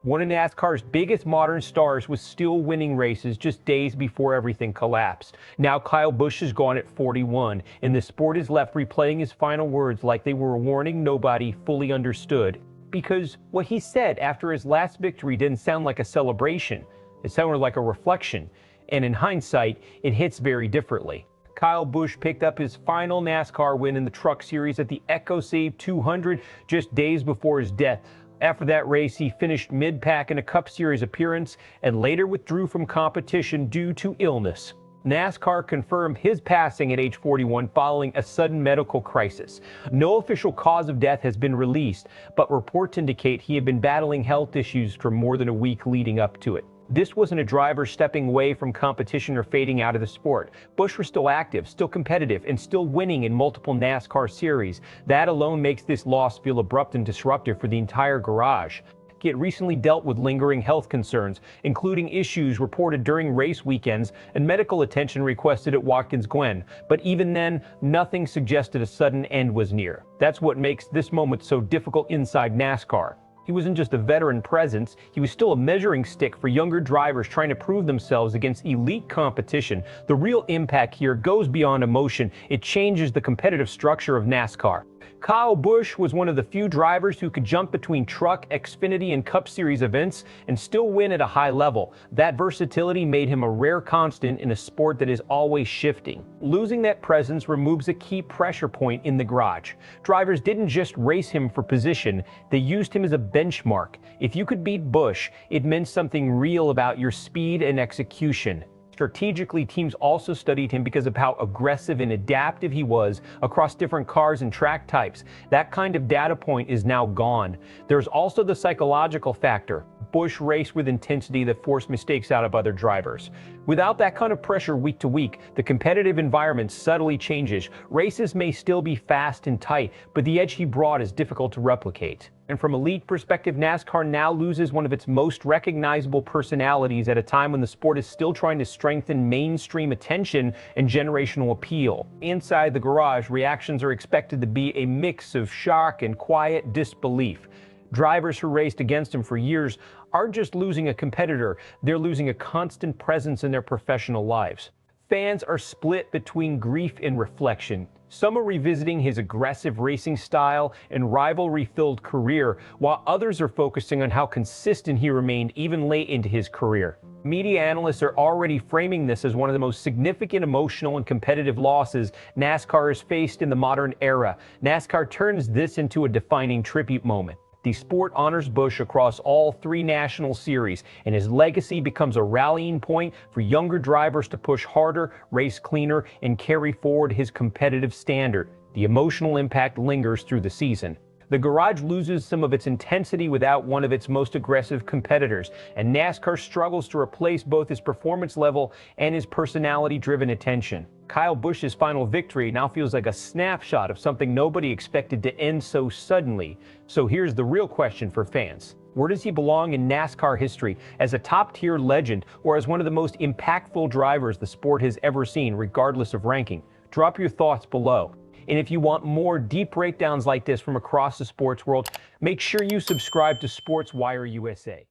One of NASCAR's biggest modern stars was still winning races just days before everything collapsed. Now Kyle Busch is gone at 41, and the sport is left replaying his final words like they were a warning nobody fully understood. Because what he said after his last victory didn't sound like a celebration. It sounded like a reflection. And in hindsight, it hits very differently. Kyle Busch picked up his final NASCAR win in the Truck Series at the EcoSave 200 just days before his death. After that race, he finished mid-pack in a Cup Series appearance and later withdrew from competition due to illness. NASCAR confirmed his passing at age 41 following a sudden medical crisis. No official cause of death has been released, but reports indicate he had been battling health issues for more than a week leading up to it. This wasn't a driver stepping away from competition or fading out of the sport. Busch was still active, still competitive, and still winning in multiple NASCAR series. That alone makes this loss feel abrupt and disruptive for the entire garage. He had recently dealt with lingering health concerns, including issues reported during race weekends and medical attention requested at Watkins Glen. But even then, nothing suggested a sudden end was near. That's what makes this moment so difficult inside NASCAR. He wasn't just a veteran presence, he was still a measuring stick for younger drivers trying to prove themselves against elite competition. The real impact here goes beyond emotion. It changes the competitive structure of NASCAR. Kyle Busch was one of the few drivers who could jump between Truck, Xfinity, and Cup Series events and still win at a high level. That versatility made him a rare constant in a sport that is always shifting. Losing that presence removes a key pressure point in the garage. Drivers didn't just race him for position, they used him as a benchmark. If you could beat Busch, it meant something real about your speed and execution. Strategically, teams also studied him because of how aggressive and adaptive he was across different cars and track types. That kind of data point is now gone. There's also the psychological factor. Busch raced with intensity that forced mistakes out of other drivers. Without that kind of pressure week to week, the competitive environment subtly changes. Races may still be fast and tight, but the edge he brought is difficult to replicate. And from elite perspective, NASCAR now loses one of its most recognizable personalities at a time when the sport is still trying to strengthen mainstream attention and generational appeal. Inside the garage, reactions are expected to be a mix of shock and quiet disbelief. Drivers who raced against him for years aren't just losing a competitor, they're losing a constant presence in their professional lives. Fans are split between grief and reflection. Some are revisiting his aggressive racing style and rivalry-filled career, while others are focusing on how consistent he remained even late into his career. Media analysts are already framing this as one of the most significant emotional and competitive losses NASCAR has faced in the modern era. NASCAR turns this into a defining tribute moment. The sport honors Busch across all three national series, and his legacy becomes a rallying point for younger drivers to push harder, race cleaner, and carry forward his competitive standard. The emotional impact lingers through the season. The garage loses some of its intensity without one of its most aggressive competitors, and NASCAR struggles to replace both his performance level and his personality-driven attention. Kyle Busch's final victory now feels like a snapshot of something nobody expected to end so suddenly. So here's the real question for fans. Where does he belong in NASCAR history, as a top-tier legend or as one of the most impactful drivers the sport has ever seen, regardless of ranking? Drop your thoughts below. And if you want more deep breakdowns like this from across the sports world, make sure you subscribe to Sports Wire USA.